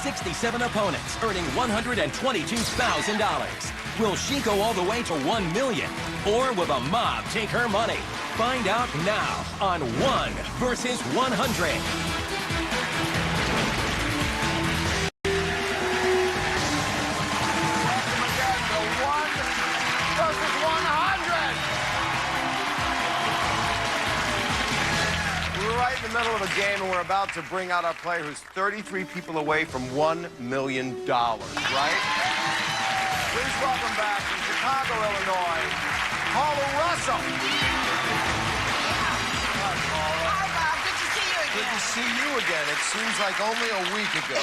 67 opponents, earning $122,000. Will she go all the way to $1 million? Or will the mob take her money? Find out now on 1 versus 100. Right in the middle of a game, and we're about to bring out our player who's 33 people away from $1 million, right? Please welcome back from Chicago, Illinois, Paula Russell. Hi, Paula. Hi, Bob. Good to see you again. Good to see you again. It seems like only a week ago.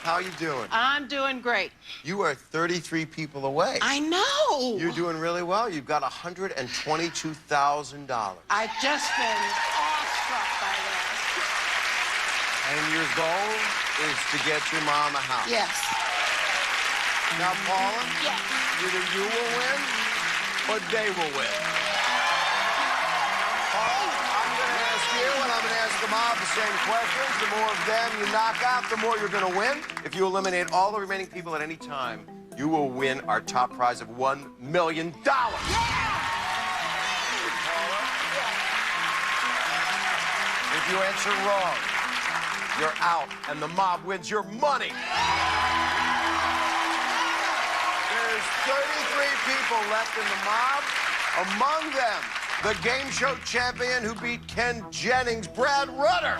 How you doing? I'm doing great. You are 33 people away. I know. You're doing really well. You've got $122,000. I've just been awestruck by that. And your goal is to get your mom a house. Yes. Now, Paula, Yes. either you will win or they will win. Paula, I'm going to ask you and I'm going to ask the mob the same questions. The more of them you knock out, the more you're going to win. If you eliminate all the remaining people at any time, you will win our top prize of $1 million. Paula, if you answer wrong, you're out and the mob wins your money. There's 33 people left in the mob. Among them, the game show champion who beat Ken Jennings, Brad Rutter.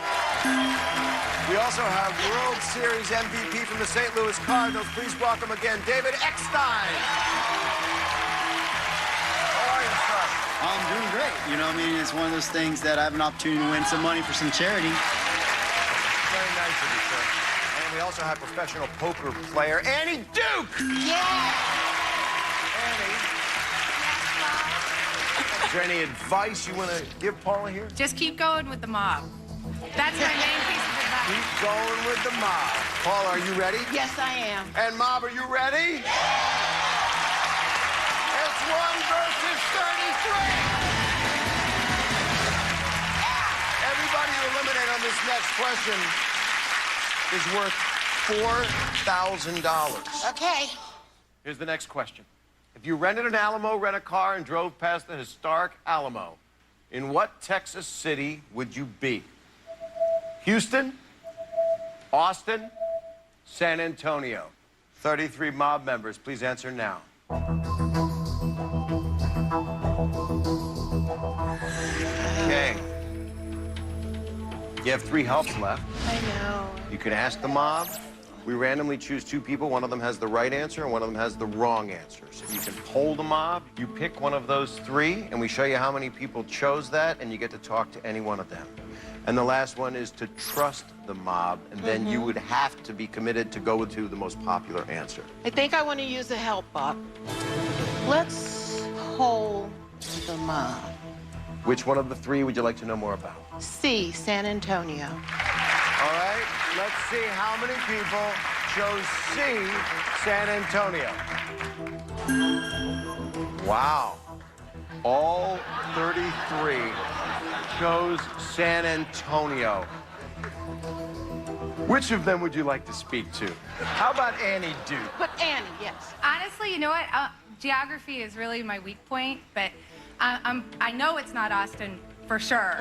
We also have World Series MVP from the St. Louis Cardinals. Please welcome again, David Eckstein. How are you, sir? I'm doing great. You know, I mean, it's one of those things that I have an opportunity to win some money for some charity. Very nice of you, sir. And we also have professional poker player Annie Duke. Yeah. Annie. Is there any advice you want to give Paula here? Just keep going with the mob. That's my main piece of advice. Keep going with the mob. Paula, are you ready? Yes, I am. And mob, are you ready? It's 1 versus 33. Everybody you eliminate on this next question is worth $4,000. Okay. Here's the next question. If you rented an Alamo, rent a car, and drove past the historic Alamo, in what Texas city would you be? Houston, Austin, San Antonio. 33 mob members, please answer now. Okay. You have 3 helps left. I know. You can ask the mob. We randomly choose 2 people. One of them has the right answer, and one of them has the wrong answer. So you can poll the mob. You pick one of those 3, and we show you how many people chose that, and you get to talk to any one of them. And the last one is to trust the mob, and then you would have to be committed to go to the most popular answer. I think I want to use the help, Bob. Let's poll the mob. Which one of the 3 would you like to know more about? C, San Antonio. All right, let's see how many people chose C, San Antonio. Wow. All 33 chose San Antonio. Which of them would you like to speak to? How about Annie Duke? But Annie, yes. Honestly, you know what? Geography is really my weak point, but I know it's not Austin for sure.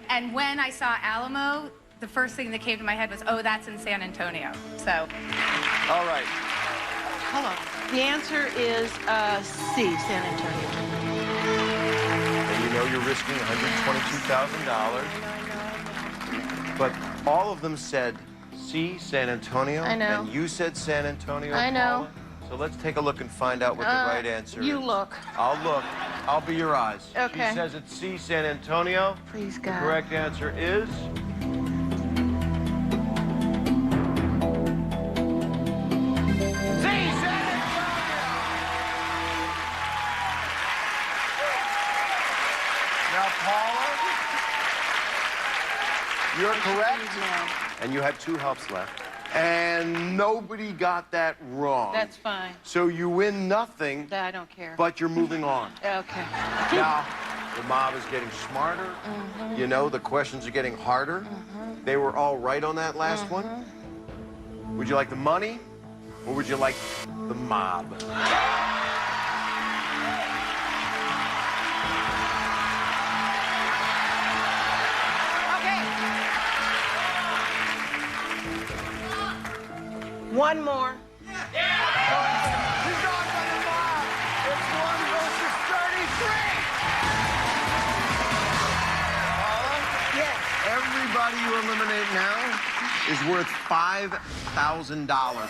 And when I saw Alamo, the first thing that came to my head was, oh, that's in San Antonio. So. All right. Hold on. The answer is C, San Antonio. And you know you're risking $122,000. But all of them said C, San Antonio. I know. And you said San Antonio, I know. Paula. So let's take a look and find out what the right answer is. You look. I'll look. I'll be your eyes. Okay. She says it's C, San Antonio. Please, The God. correct answer is... Now, Paula, you're correct, and you have 2 helps left. And nobody got that wrong. That's fine. So you win nothing, I don't care. but you're moving on. Okay. Now, the mob is getting smarter. You know, the questions are getting harder. They were all right on that last one. Would you like the money, or would you like the mob? Okay. One more. She's going for the mob. It's 1 versus 33. Paula? Yes. Everybody you eliminate now is worth $5,000.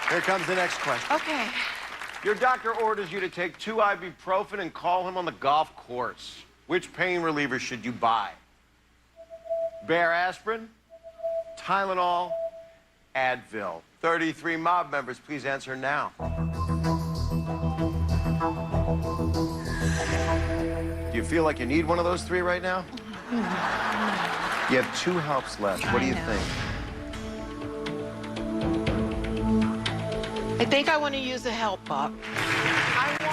Here comes the next question. Okay. Your doctor orders you to take 2 ibuprofen and call him on the golf course. Which pain reliever should you buy? Bear aspirin, Tylenol, Advil. 33 mob members, please answer now. Do you feel like you need one of those 3 right now? You have 2 helps left. What do you think? I think I want to use a help, Bob. I want to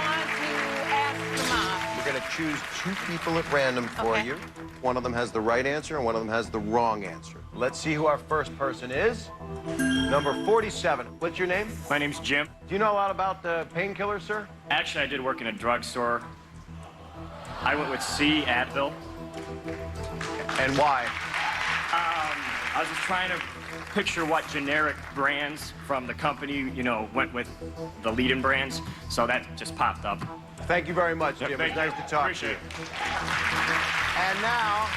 ask the mob. We're going to choose 2 people at random for you. One of them has the right answer and one of them has the wrong answer. Let's see who our first person is. Number 47. What's your name? My name's Jim. Do you know a lot about the painkillers, sir? Actually, I did work in a drugstore. I went with C, Advil. And why? I was just trying to picture what generic brands from the company, you know, went with the leading brands. So that just popped up. Thank you very much, Jim. It was nice to talk to you. And now,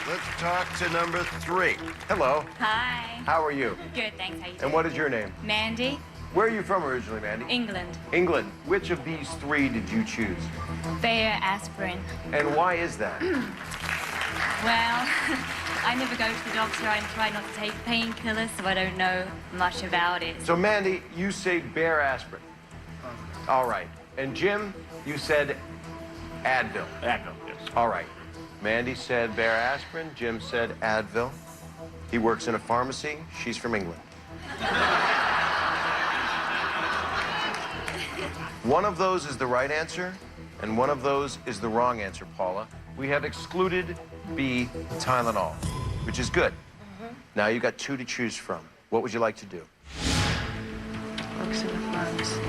let's talk to number 3. Hello. Hi. How are you? Good, thanks. How you doing? And what is your name? Mandy, Where are you from originally, Mandy? England. England. Which of these 3 did you choose? Bayer aspirin. And why is that? Well, I never go to the doctor. I try not to take painkillers, so I don't know much about it. So, Mandy, you say Bear aspirin. All right. And Jim, you said Advil. Advil, yes. All right. Mandy said Bear aspirin. Jim said Advil. He works in a pharmacy. She's from England. One of those is the right answer, and one of those is the wrong answer, Paula. We have excluded B, Tylenol, which is good. Now you've got 2 to choose from. What would you like to do? Works in the pharmacy.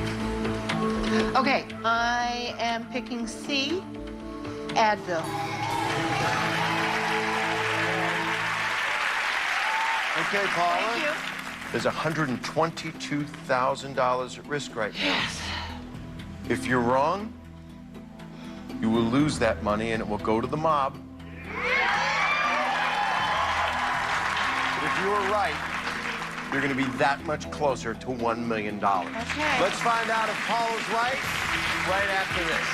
Okay, I am picking C, Advil. Okay, Paula. Thank you. There's $122,000 at risk right now. Yes. If you're wrong, you will lose that money and it will go to the mob. But if you are right, you're going to be that much closer to $1 million. Okay. Let's find out if Paula's right after this.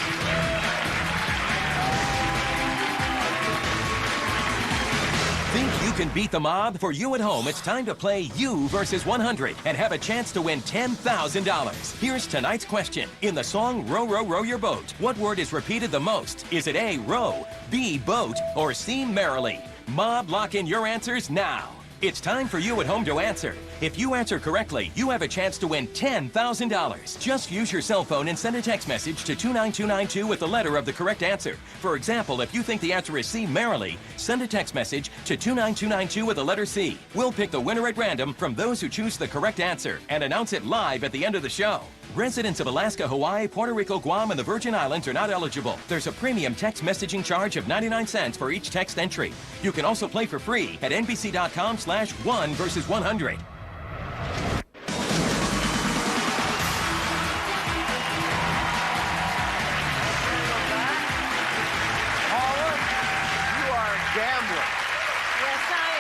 Think you can beat the mob? For you at home, it's time to play You versus 100 and have a chance to win $10,000. Here's tonight's question. In the song Row, Row, Row Your Boat, what word is repeated the most? Is it A, row, B, boat, or C, merrily? Mob, lock in your answers now. It's time for you at home to answer. If you answer correctly, you have a chance to win $10,000. Just use your cell phone and send a text message to 29292 with the letter of the correct answer. For example, if you think the answer is C, merrily, send a text message to 29292 with the letter C. We'll pick the winner at random from those who choose the correct answer and announce it live at the end of the show. Residents of Alaska, Hawaii, Puerto Rico, Guam, and the Virgin Islands are not eligible. There's a premium text messaging charge of 99 cents for each text entry. You can also play for free at nbc.com/1 versus 100. Paula, you are a gambler. Yes, I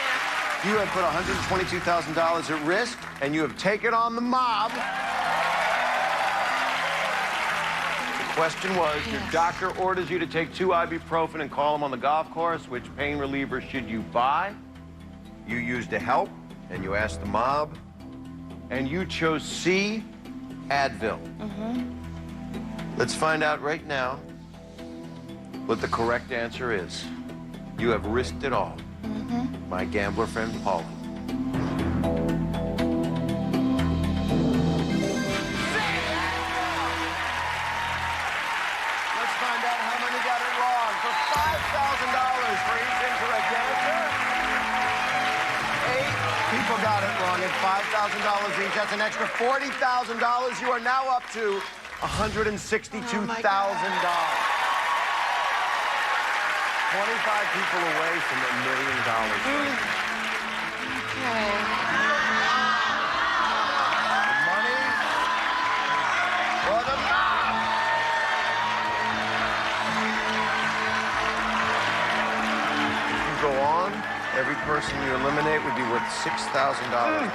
You have put $122,000 at risk, and you have taken on the mob. The question was, your doctor orders you to take 2 ibuprofen and call him on the golf course. Which pain reliever should you buy? You used a help, and you asked the mob, and you chose C, Advil. Let's find out right now what the correct answer is. You have risked it all. My gambler friend, Paula. Let's find out how many got it wrong. For $5,000 for each incorrect answer, 8 people got it wrong at $5,000 each. That's an extra $40,000. You are now up to $162,000. 25 people away from $1 million. Okay. The money for the mob. If you go on, every person you eliminate would be worth $6,000.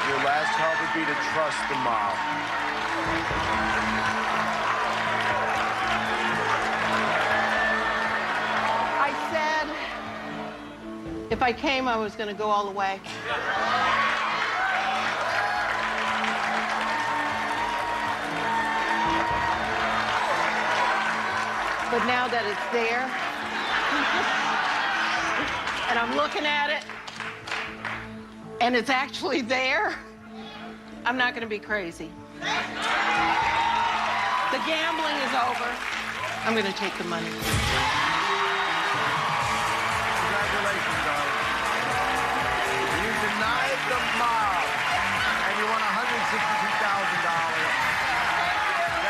Your last help would be to trust the mob. I said if I came, I was going to go all the way. But now that it's there, and I'm looking at it, and it's actually there, I'm not going to be crazy. The gambling is over. I'm going to take the money. Congratulations, darling. You denied the mob, and you won $162,000.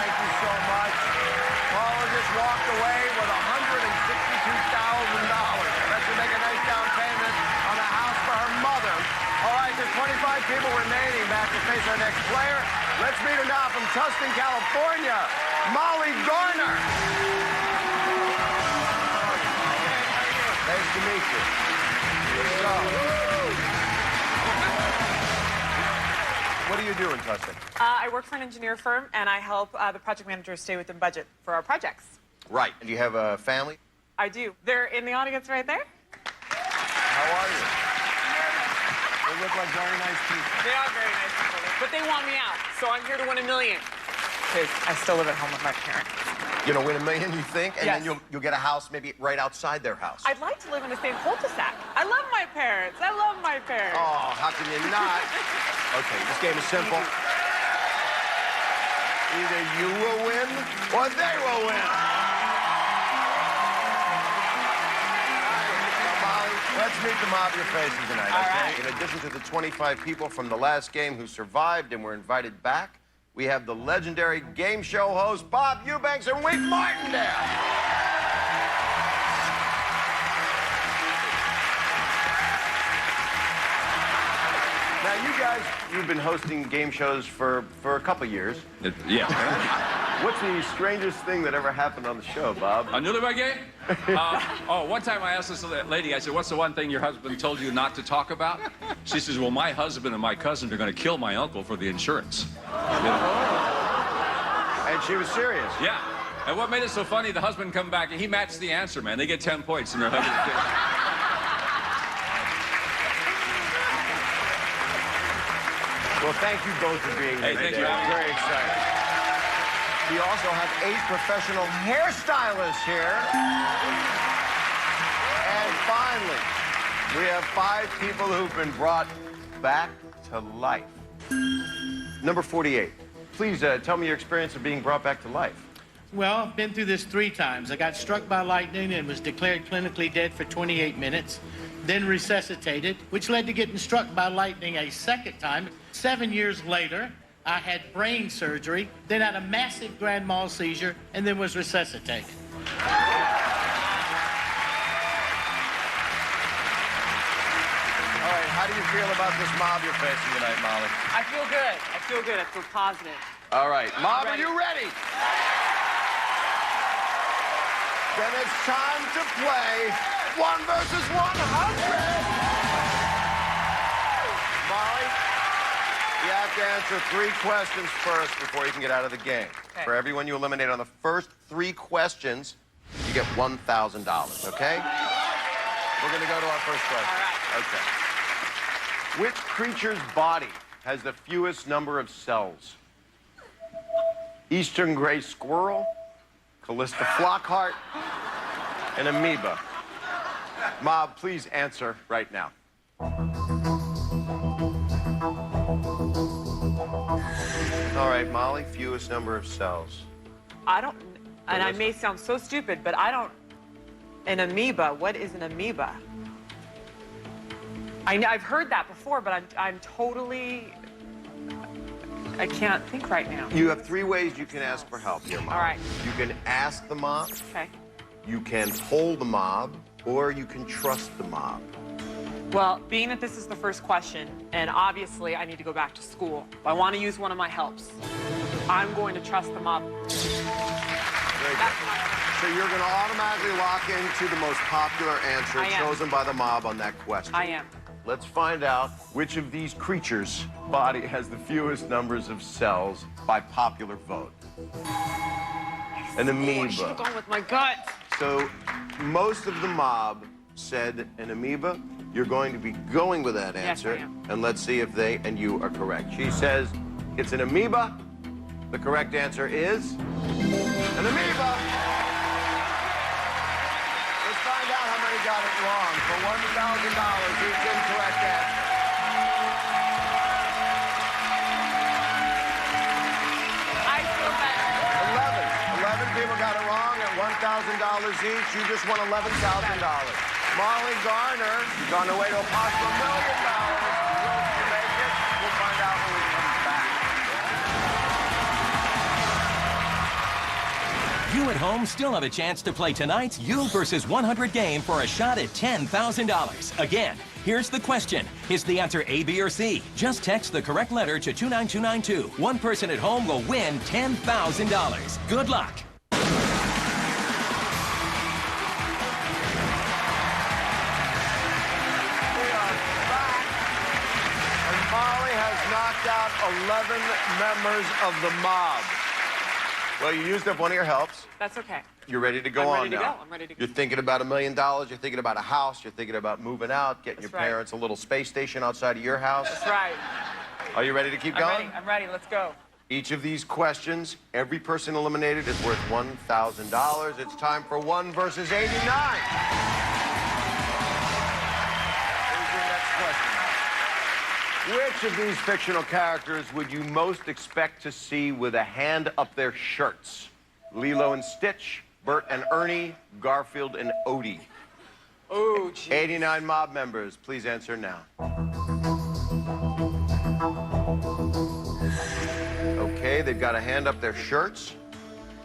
Thank you so much. Paula just walked away with $162,000. That should make a nice down payment on a house for her mother. All right, there's 25 people remaining back to face our next player. Let's meet her now from Tustin, California, Molly Garner. Nice to meet you. So, what do you do in Tustin? I work for an engineer firm, and I help the project managers stay within budget for our projects. Right. And do you have a family? I do. They're in the audience right there. How are you? They look like very nice people. They are very nice people, but they want me out, so I'm here to win $1 million. Because I still live at home with my parents. You know, win $1 million, you think? And Yes. then you'll get a house maybe right outside their house. I'd like to live in the same cul-de-sac. I love my parents. I love my parents. Oh, how can you not? Okay, this game is simple. Either you will win or they will win. Now, Molly, let's meet the mob you're facing tonight, All okay? right. In addition to the 25 people from the last game who survived and were invited back, we have the legendary game show host, Bob Eubanks and Wink Martindale. Now, you guys, you've been hosting game shows for a couple years. Yeah. What's the strangest thing that ever happened on the show, Bob? A newlywed game? One time I asked this lady, I said, what's the one thing your husband told you not to talk about? She says, well, my husband and my cousin are going to kill my uncle for the insurance. And she was serious. Yeah. And what made it so funny, the husband come back and he matched the answer, man. They get 10 points and their husband. Well, thank you both for being here. Hey, thank you. I'm very excited. We also have 8 professional hairstylists here. And finally, we have 5 people who've been brought back to life. Number 48. Please tell me your experience of being brought back to life. Well, I've been through this 3 times. I got struck by lightning and was declared clinically dead for 28 minutes, then resuscitated, which led to getting struck by lightning a second time. 7 years later, I had brain surgery, then had a massive grand mal seizure, and then was resuscitated. All right, how do you feel about this mob you're facing tonight, Molly? I feel good. I feel good. I feel positive. All right, mob, are you ready? Then it's time to play 1 versus 100. Molly, you have to answer 3 questions first before you can get out of the game. Okay. For everyone you eliminate on the first 3 questions, you get $1,000, okay? We're going to go to our first question. All right. Okay. Which creature's body has the fewest number of cells? Eastern gray squirrel, Callista Flockhart, an amoeba. Mob, please answer right now. All right, Molly, fewest number of cells. I don't, and I may sound so stupid, but I don't, an amoeba, what is an amoeba? I've heard that before, but I'm totally... I can't think right now. You have 3 ways you can ask for help here, Mom. All right. You can ask the mob, Okay. you can poll the mob, or you can trust the mob. Well, being that this is the first question, and obviously I need to go back to school, I want to use one of my helps. I'm going to trust the mob. Very good. So you're going to automatically lock into the most popular answer I am. chosen by the mob on that question. I am. Let's find out which of these creatures' body has the fewest numbers of cells by popular vote. An amoeba. I should have gone with my gut. So most of the mob said an amoeba. You're going to be going with that answer. Yes, I am. And let's see if they and you are correct. She says it's an amoeba. The correct answer is an amoeba. Let's find out how many got it wrong for $1,000 each incorrect answer. I feel better. 11 people got it wrong at $1,000 each. You just won $11,000. Molly Garner is on her way to a possible $1 million. Will she make it? We'll find out when we come back. You at home still have a chance to play tonight's You versus 100 game for a shot at $10,000. Again, here's the question. Is the answer A, B, or C? Just text the correct letter to 29292. One person at home will win $10,000. Good luck. Molly has knocked out 11 members of the mob. Well, you used up one of your helps. That's okay. You're ready to go I'm on ready to now. go. I'm ready to go. You're thinking about $1 million. You're thinking about a house. You're thinking about moving out, getting That's your right. parents a little space station outside of your house. That's right. Are you ready to keep I'm going? ready. I'm ready. Let's go. Each of these questions, every person eliminated is worth $1,000. It's time for 1 versus 89. Here's your next question. Which of these fictional characters would you most expect to see with a hand up their shirts? Lilo and Stitch, Bert and Ernie, Garfield and Odie. Oh, geez. 89 mob members, please answer now. Okay, they've got a hand up their shirts.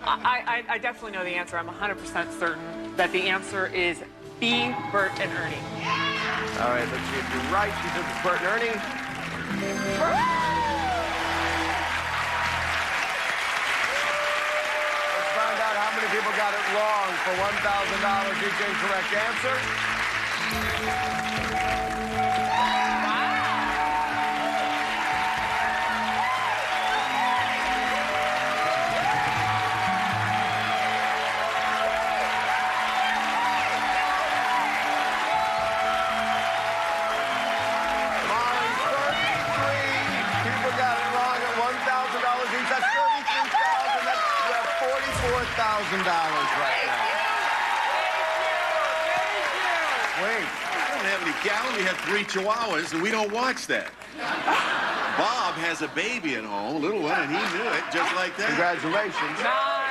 I definitely know the answer. I'm 100% certain that the answer is B, Bert and Ernie. All right, let's see if you're right. She said it's Bert and Ernie. Let's find out how many people got it wrong for $1,000 each incorrect answer. $1,000 right now. Wait, we don't have any cows. We have 3 chihuahuas, and we don't watch that. Bob has a baby at home, a little one, and he knew it just like that. Congratulations. Nice.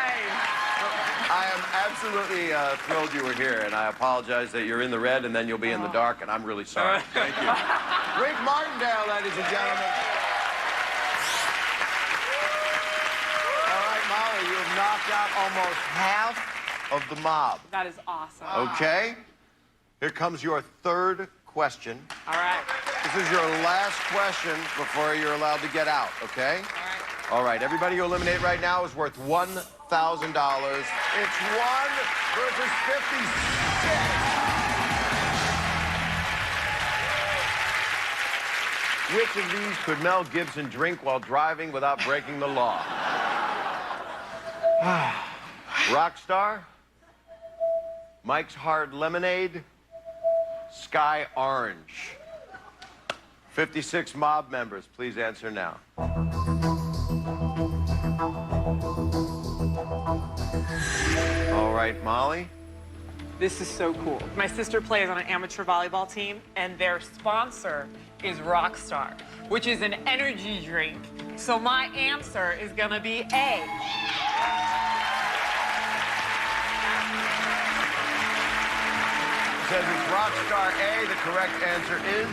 I am absolutely thrilled you were here, and I apologize that you're in the red and then you'll be in the dark, and I'm really sorry. Thank you. Wink Martindale, ladies and gentlemen. All right, Molly, you have knocked out almost half of the mob. That is awesome. Okay? Here comes your third question. All right. This is your last question before you're allowed to get out, okay? All right. All right, everybody you eliminate right now is worth $1,000. It's 1 versus 56. Which of these could Mel Gibson drink while driving without breaking the law? Rockstar, Mike's Hard Lemonade, Sky Orange. 56 mob members, please answer now. All right, Molly. This is so cool. My sister plays on an amateur volleyball team, and their sponsor is Rockstar, which is an energy drink. So my answer is gonna be A. It says it's Rockstar A. The correct answer is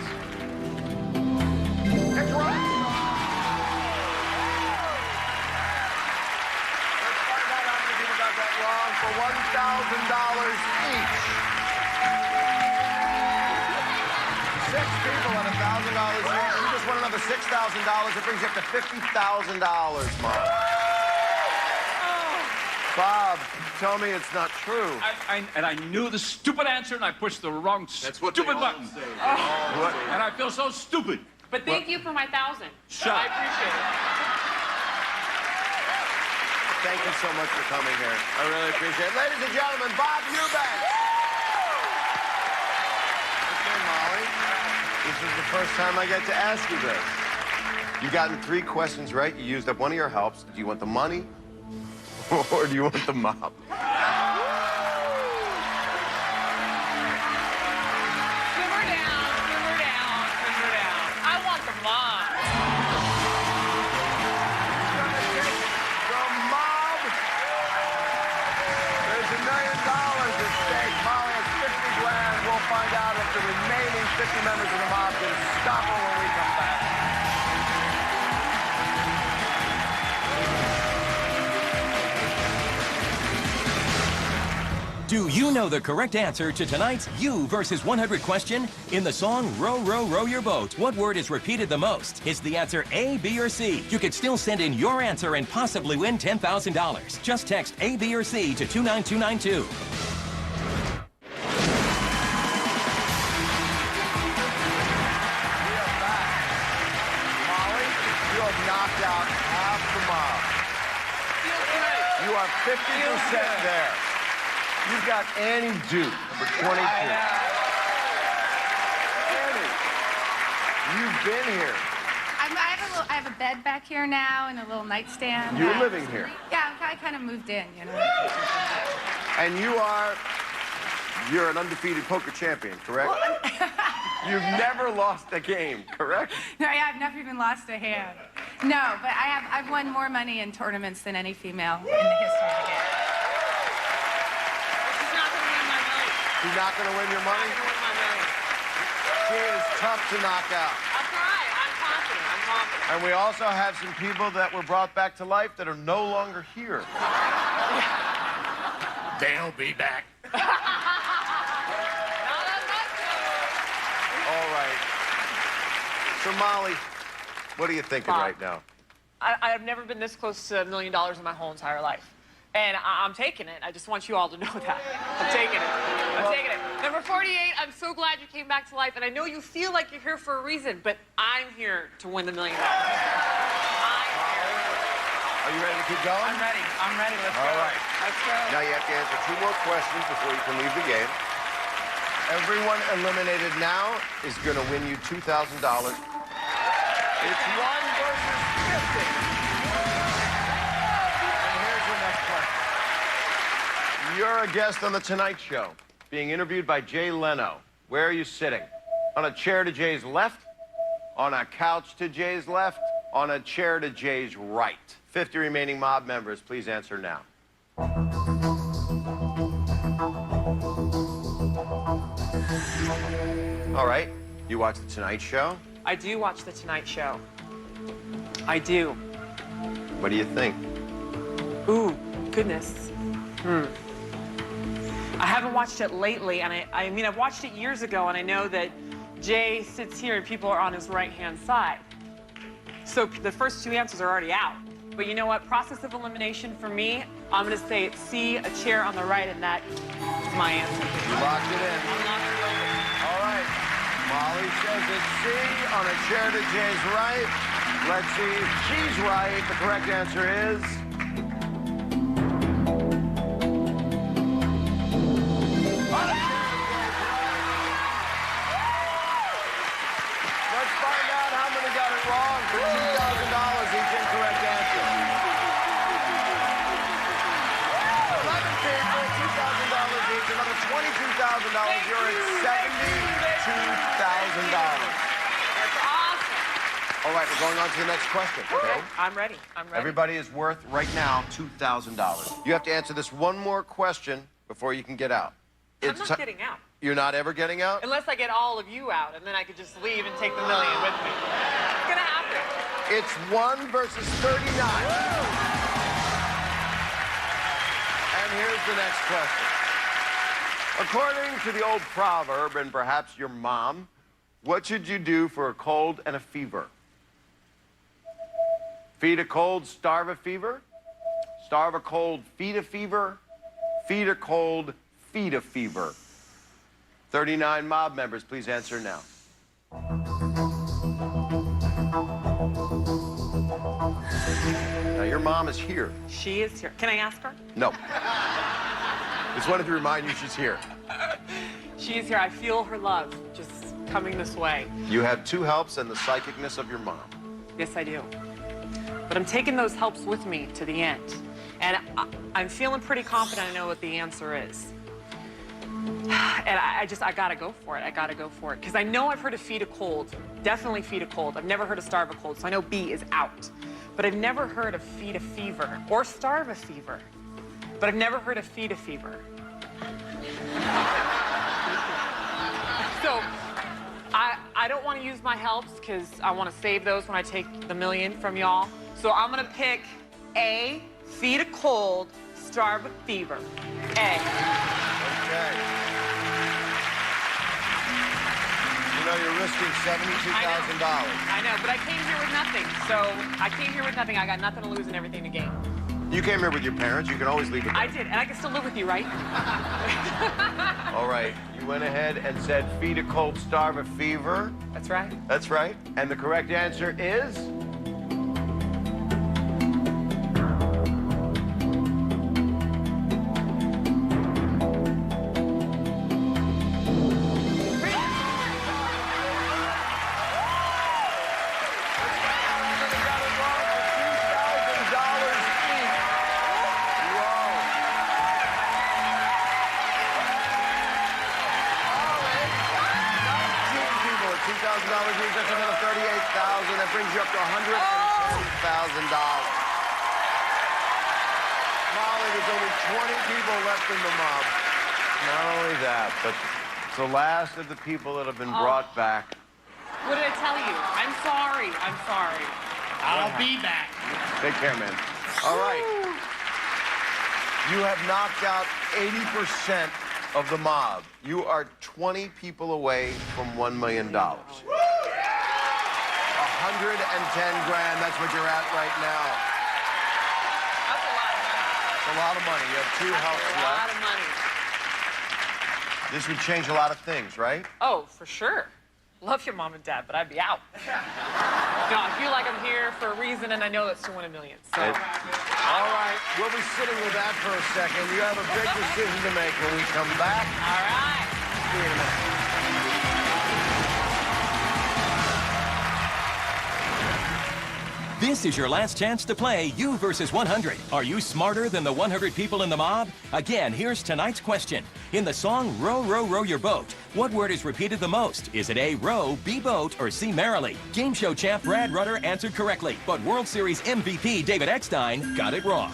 $6,000. It brings you up to $50,000, Mom. Bob, tell me it's not true. And I knew the stupid answer, and I pushed the wrong stupid button. What? And I feel so stupid. But thank you for my 1,000. Shut up. I appreciate it. Thank you so much for coming here. I really appreciate it. Ladies and gentlemen, Bob Eubanks. Okay, Molly. This is the first time I get to ask you this. You've gotten 3 questions right. You used up one of your helps. Do you want the money or do you want the mob? Simmer down, simmer down, simmer down. I want the mom. The mob. There's $1 million at stake. Molly has 50 grand. We'll find out if the remaining 50 members of the mob can stop her when we come back. Do you know the correct answer to tonight's You versus 100 question? In the song Row, Row, Row Your Boat, what word is repeated the most? Is the answer A, B, or C? You could still send in your answer and possibly win $10,000. Just text A, B, or C to 29292. Molly, you have knocked out half the mob. You are 50% there. You've got Annie Duke, number 22. Annie, you've been here. I have a bed back here now and a little nightstand. You're living here. Yeah, I kind of moved in, you know. And you're an undefeated poker champion, correct? You've never lost a game, correct? No, yeah, I've never even lost a hand. No, but I've won more money in tournaments than any female in the history of the game. She's not going to win your money? She is tough to knock out. That's all right. I'm confident. And we also have some people that were brought back to life that are no longer here. They'll be back. All right. So, Molly, what are you thinking Bob, right now? I've never been this close to $1 million in my whole entire life. And I'm taking it. I just want you all to know that. I'm taking it. I'm taking it. Number 48, I'm so glad you came back to life. And I know you feel like you're here for a reason, but I'm here to win the $1 million. Are you ready to keep going? I'm ready. I'm ready. Let's go. All right. Let's go. Now you have to answer 2 more questions before you can leave the game. Everyone eliminated now is going to win you $2,000. It's 1 versus 50. You're a guest on The Tonight Show, being interviewed by Jay Leno. Where are you sitting? On a chair to Jay's left? On a couch to Jay's left? On a chair to Jay's right? 50 remaining mob members, please answer now. All right, you watch The Tonight Show? I do watch The Tonight Show. I do. What do you think? Ooh, goodness. I haven't watched it lately, and I mean, I've watched it years ago, and I know that Jay sits here and people are on his right-hand side. So the first 2 answers are already out. But you know what? Process of elimination for me, I'm going to say it's C, a chair on the right, and that is my answer. You locked it in. I'm locked it in. All right. Molly says it's C, on a chair to Jay's right. Let's see if she's right. The correct answer is... Let's find out how many got it wrong for $2,000 each incorrect answer. 11 people, $2,000 each, another $22,000. You're at $72,000. That's awesome. All right, we're going on to the next question. Okay? I'm ready. I'm ready. Everybody is worth, right now, $2,000. You have to answer this one more question before you can get out. I'm not getting out. You're not ever getting out? Unless I get all of you out, and then I could just leave and take the $1 million with me. It's gonna happen. It's 1 versus 39. And here's the next question. According to the old proverb, and perhaps your mom, what should you do for a cold and a fever? Feed a cold, starve a fever. Starve a cold, feed a fever. Feed a cold, feed a fever. 39 mob members, please answer now. Now, your mom is here. She is here. Can I ask her? No. Just wanted to remind you she's here. She is here. I feel her love just coming this way. You have 2 helps and the psychicness of your mom. Yes, I do. But I'm taking those helps with me to the end. And I'm feeling pretty confident I know what the answer is. And I gotta go for it. I gotta go for it. Because I know I've heard of feed a cold. Definitely feed a cold. I've never heard of starve a cold, so I know B is out. But I've never heard of feed a fever or starve a fever. But I've never heard of feed a fever. So I don't want to use my helps because I want to save those when I take the $1 million from y'all. So I'm gonna pick A, feed a cold, starve a fever. A. Okay. You know you're risking $72,000. I know, but I came here with nothing. So I came here with nothing. I got nothing to lose and everything to gain. You came here with your parents. You can always leave with them. I did, and I can still live with you, right? All right. You went ahead and said feed a cold, starve a fever. That's right. That's right. And the correct answer is? That brings you up to $110,000. Molly, there's only 20 people left in the mob. Not only that, but it's the last of the people that have been brought back. What did I tell you? I'm sorry. I'm sorry. I'll be back. Take care, man. All right. You have knocked out 80% of the mob. You are 20 people away from $1 million. 110 grand, that's what you're at right now. That's a lot of money. It's a lot of money. You have 2 helps left. A lot of money. This would change a lot of things, right? Oh, for sure. Love your mom and dad, but I'd be out. No, I feel like I'm here for a reason, and I know it's to win $1 million. So. All right, we'll be sitting with that for a second. You have a big decision to make when we come back. All right. See you in a minute. This is your last chance to play You versus 100. Are you smarter than the 100 people in the mob? Again, here's tonight's question. In the song Row, Row, Row Your Boat, what word is repeated the most? Is it A, row, B, boat, or C, merrily? Game show champ Brad Rutter answered correctly, but World Series MVP David Eckstein got it wrong.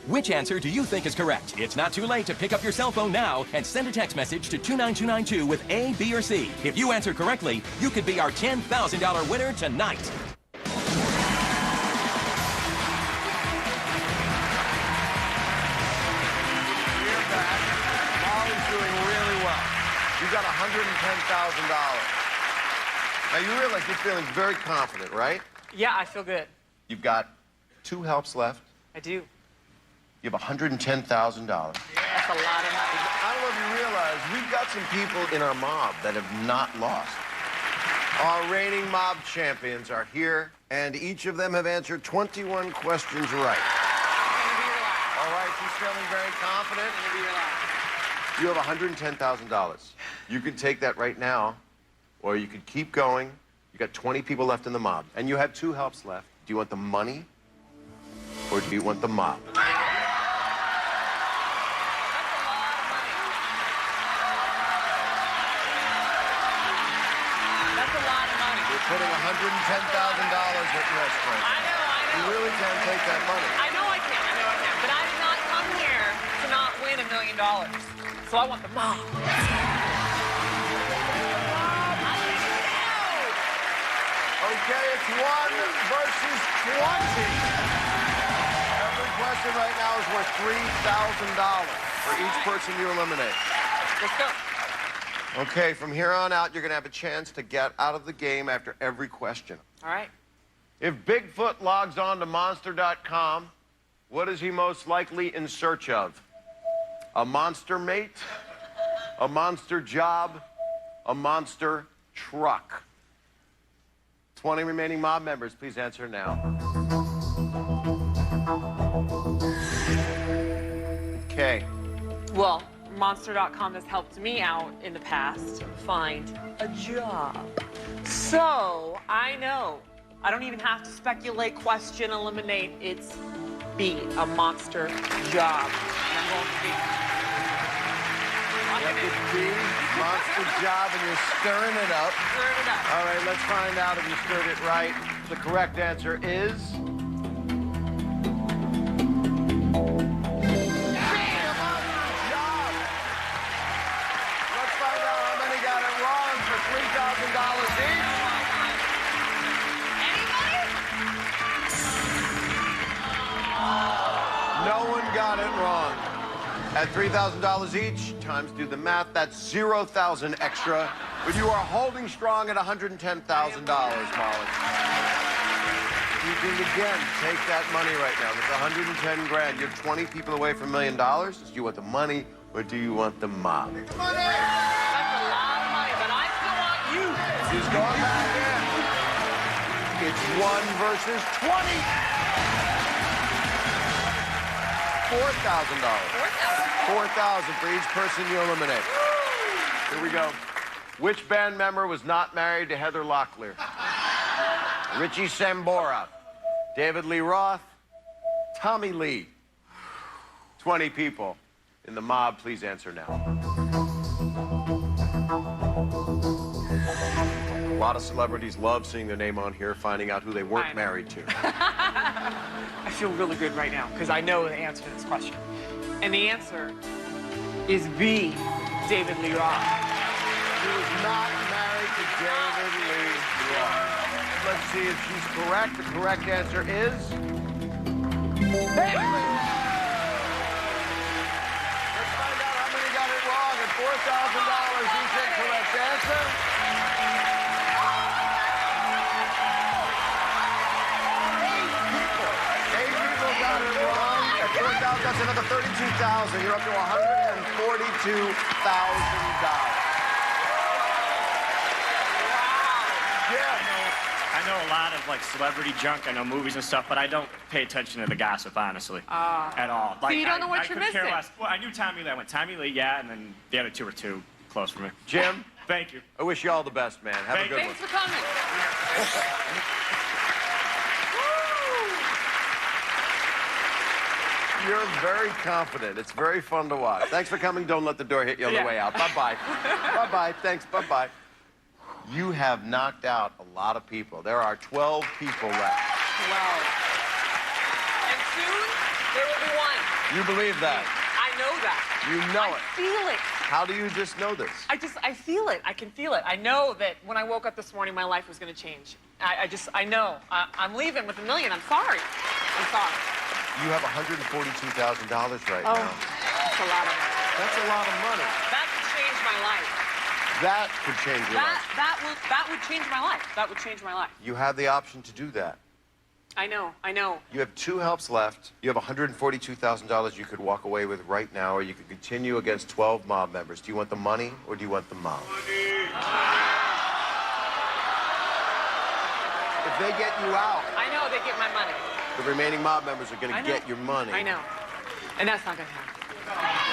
Which answer do you think is correct? It's not too late to pick up your cell phone now and send a text message to 29292 with A, B, or C. If you answer correctly, you could be our $10,000 winner tonight. You got $110,000. Now, you realize you're feeling very confident, right? Yeah, I feel good. You've got 2 helps left. I do. You have $110,000. That's a lot of money. I don't know if you realize, we've got some people in our mob that have not lost. Our reigning mob champions are here, and each of them have answered 21 questions right. All right, she's feeling very confident. You have $110,000. You can take that right now, or you could keep going. You got 20 people left in the mob, and you have 2 helps left. Do you want the money, or do you want the mob? Putting $110,000 at risk right now. I know. You really can't take that money. I know I can. But I did not come here to not win $1 million. So I want the mob. Okay, it's 1 versus 20. Every question right now is worth $3,000 for each person you eliminate. Let's go. Okay, from here on out, you're going to have a chance to get out of the game after every question. All right. If Bigfoot logs on to monster.com, what is he most likely in search of? A monster mate? A monster job? A monster truck? 20 remaining mob members, please answer now. Okay. Well, Monster.com has helped me out in the past find a job. So, I know. I don't even have to speculate, question, eliminate. It's B, a monster job. And I'm going to B. It's B, monster job, and you're stirring it up. Stirring it up. All right, let's find out if you stirred it right. The correct answer is... At $3,000 each, times do the math, that's 0,000 extra. But you are holding strong at $110,000, Molly. You can again take that money right now. That's 110 grand. You're 20 people away from $1 million. Do you want the money or do you want the mob? Money! That's a lot of money, but I still want you. She's going back in. It's 1 versus 20. $4,000. 4,000 for each person you eliminate. Here we go. Which band member was not married to Heather Locklear? Richie Sambora, David Lee Roth, Tommy Lee. 20 people in the mob, please answer now. A lot of celebrities love seeing their name on here, finding out who they weren't married to. I feel really good right now because I know the answer to this question. And the answer is B, David Lee Roth. He was not married to David Lee Roth. Let's see if she's correct. The correct answer is... David Lee Roth! Let's find out how many got it wrong. At $4,000 each incorrect answer. Eight people got it wrong. That's another $32,000. You're up to $142,000. I know a lot of like celebrity junk. I know movies and stuff, but I don't pay attention to the gossip, honestly, at all. So you don't know what you're missing. Well, I knew Tommy Lee. I went Tommy Lee, yeah, and then the other two were too close for me. Jim, thank you. I wish you all the best, man. Have a good one. Thanks for coming. You're very confident. It's very fun to watch. Thanks for coming. Don't let the door hit you on the way out. Bye-bye. Bye-bye. Thanks. Bye-bye. You have knocked out a lot of people. There are 12 people left. 12. And soon, there will be 1. You believe that? I know that. You know it. I feel it. How do you just know this? I feel it. I can feel it. I know that when I woke up this morning, my life was going to change. I know. I'm leaving with $1 million. I'm sorry. I'm sorry. You have $142,000 right now. Oh, that's a lot of money. That's a lot of money. That could change my life. That could change your life. That would change my life. That would change my life. You have the option to do that. I know. I know. You have 2 helps left. You have $142,000 you could walk away with right now, or you could continue against 12 mob members. Do you want the money, or do you want the mob? Money. If they get you out... I know they get my money. The remaining mob members are going to get your money. I know. And that's not going to happen.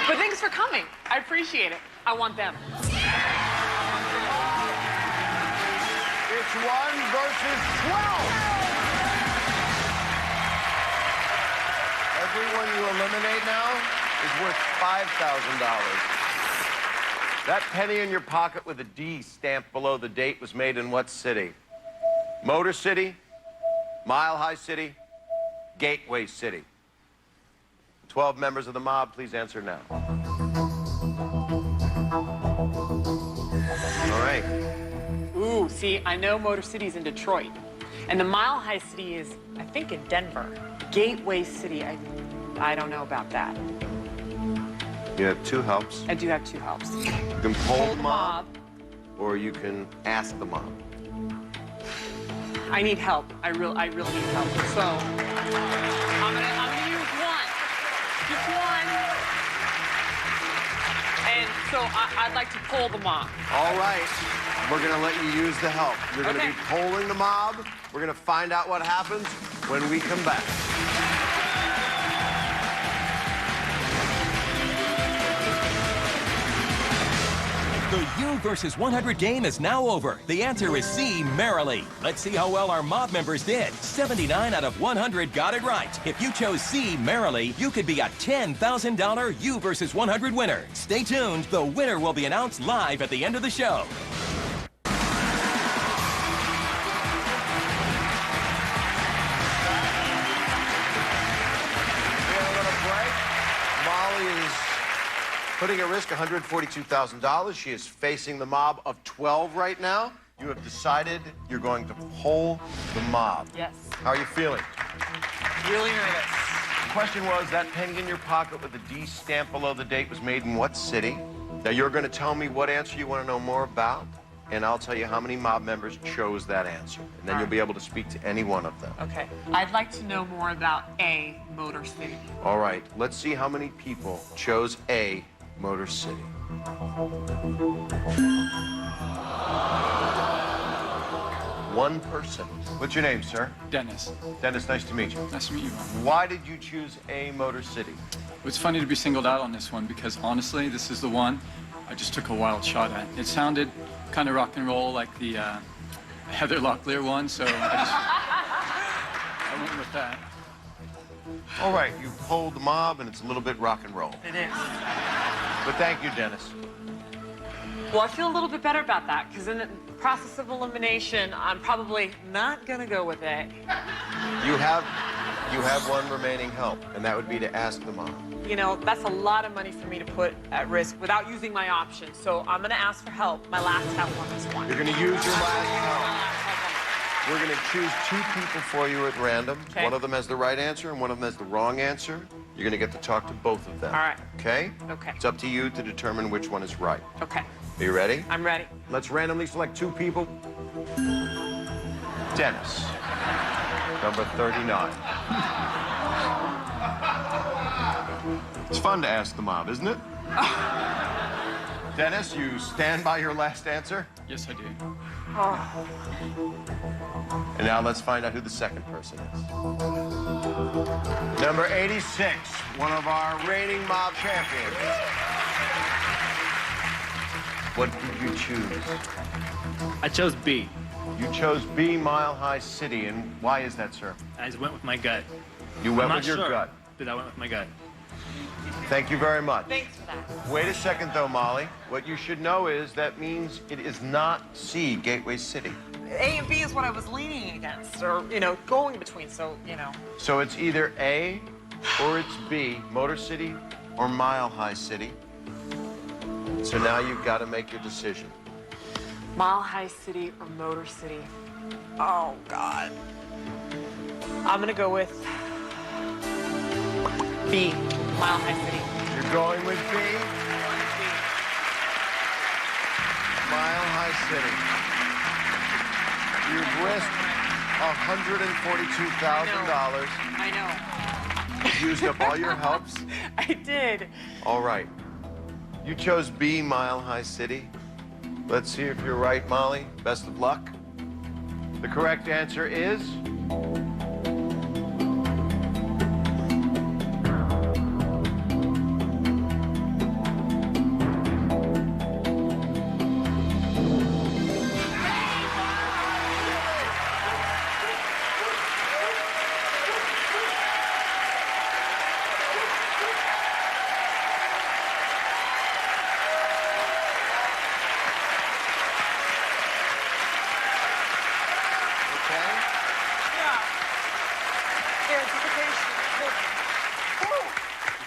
But thanks for coming. I appreciate it. I want them. It's 1 versus 12. Everyone you eliminate now is worth $5,000. That penny in your pocket with a D stamped below the date was made in what city? Motor City? Mile High City? Gateway City. 12 members of the mob, please answer now. All right. Ooh, see, I know Motor City's in Detroit. And the Mile High City is, I think, in Denver. Gateway City, I don't know about that. You have 2 helps. I do have 2 helps. You can poll the mob, or you can ask the mob. I need help. I really need help. So I'm gonna use one. Just one. And so I'd like to pull the mob. All right. We're going to let you use the help. You're going to be polling the mob. We're going to find out what happens when we come back. The U versus 100 game is now over. The answer is C, merrily. Let's see how well our mob members did. 79 out of 100 got it right. If you chose C, merrily, you could be a $10,000 U versus 100 winner. Stay tuned. The winner will be announced live at the end of the show. Putting at risk $142,000. She is facing the mob of 12 right now. You have decided you're going to poll the mob. Yes. How are you feeling? Really nervous. The question was, that pen in your pocket with the D stamp below the date was made in what city? Now you're going to tell me what answer you want to know more about, and I'll tell you how many mob members chose that answer. And then you'll be able to speak to any one of them. Okay. I'd like to know more about A, Motor City. All right, let's see how many people chose A, Motor City. One person. What's your name, sir? Dennis. Dennis, nice to meet you. Nice to meet you, Ron. Why did you choose A, Motor City? It's funny to be singled out on this one because honestly, this is the one I just took a wild shot at. It sounded kind of rock and roll like the Heather Locklear one, so I went with that. All right, you polled the mob, and it's a little bit rock and roll. It is. But thank you, Dennis. Well, I feel a little bit better about that, because in the process of elimination, I'm probably not going to go with A. You have one remaining help, and that would be to ask the mob. You know, that's a lot of money for me to put at risk without using my options. So I'm going to ask for help. My last help on this one. You're going to use your last help. We're going to choose two people for you at random. Okay. One of them has the right answer, and one of them has the wrong answer. You're going to get to talk to both of them. All right. Okay? Okay. It's up to you to determine which one is right. Okay. Are you ready? I'm ready. Let's randomly select two people. Dennis, number 39. It's fun to ask the mob, isn't it? Dennis, you stand by your last answer? Yes, I do. Oh. And now let's find out who the second person is. Number 86, one of our reigning mob champions. What did you choose? I chose B. You chose B, Mile High City, and why is that, sir? I just went with my gut. You went I'm with not your sure, gut. but I went with my gut. Thank you very much. Thanks for that. Wait a second, though, Molly. What you should know is that means it is not C, Gateway City. A and B is what I was leaning against, or, you know, going between, so, you know. So it's either A or it's B, Motor City or Mile High City. So now you've got to make your decision. Mile High City or Motor City? Oh, God. I'm going to go with B, Mile High City. You're going with B? Mile High City. You've risked $142,000. I know. You've used up all your helps. I did. All right. You chose B, Mile High City. Let's see if you're right, Molly. Best of luck. The correct answer is...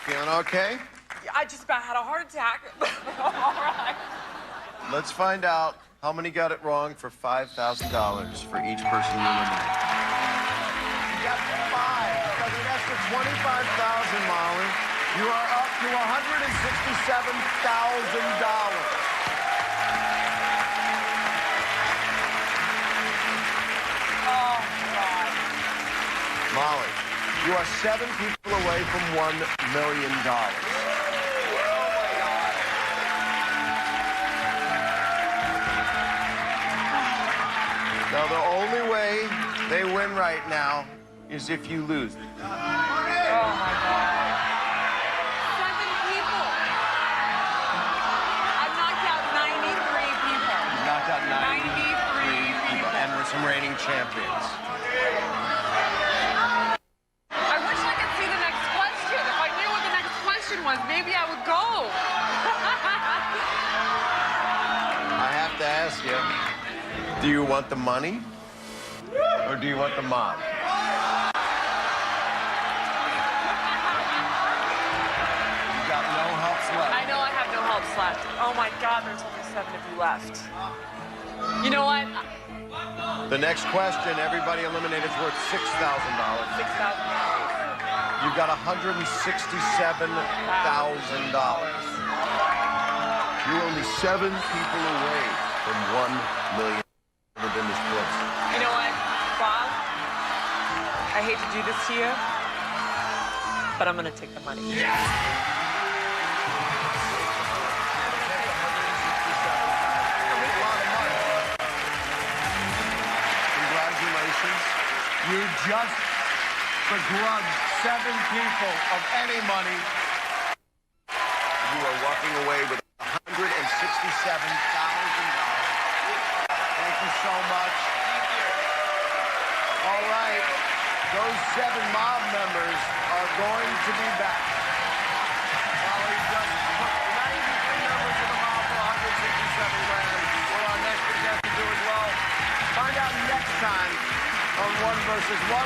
Feeling okay? I just about had a heart attack. All right. Let's find out how many got it wrong for $5,000 for each person you eliminate. You got 5. So that's for $25,000, Molly. You are up to $167,000. Oh. You are 7 people away from $1 million. Now, the only way they win right now is if you lose. Oh, my God. 7 people. I've knocked out 93 people. You knocked out 93 people. and we're some reigning champions. I wish I could see the next question. If I knew what the next question was, maybe I would go. I have to ask you, do you want the money or do you want the mob? You got no helps left. I know I have no helps left. Oh my God, there's only 7 of you left. You know what? The next question, everybody eliminated, is worth $6,000. $6,000. You've got $167,000. You're only 7 people away from $1 million within this place. You know what, Bob? I hate to do this to you, but I'm gonna take the money. Congratulations. You just begrudged 7 people of any money. You are walking away with $167,000. Thank you so much. All right. Those 7 mob members are going to be back. Molly just put 93 members of the mob for $167,000. Will our next contestant do as well? Find out next time on 1 versus 100.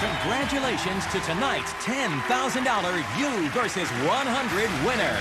Congratulations to tonight's $10,000 You versus 100 winner.